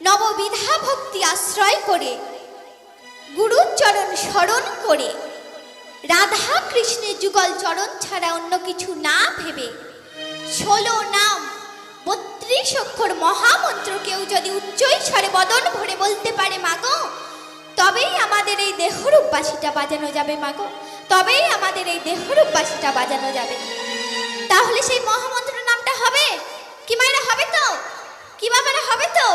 নববিধা ভক্তি আশ্রয় করে, গুরুর চরণ স্মরণ করে, রাধা কৃষ্ণের যুগল চরণ ছাড়া অন্য কিছু না ভেবে 16 নাম 32 অক্ষর মহামন্ত্র কেউ যদি উচ্চৈঃস্বরে বদন ভরে বলতে পারে মাগো, তবেই আমাদের এই দেহরূপ বাঁশিটা বাজানো যাবে মাগো, তবেই আমাদের এই দেহরূপ বাঁশিটা বাজানো যাবে। তাহলে সেই মহামন্ত্র নামটা হবে কি মায়েরা? হবে তো? কি বাবারা? হবে তো?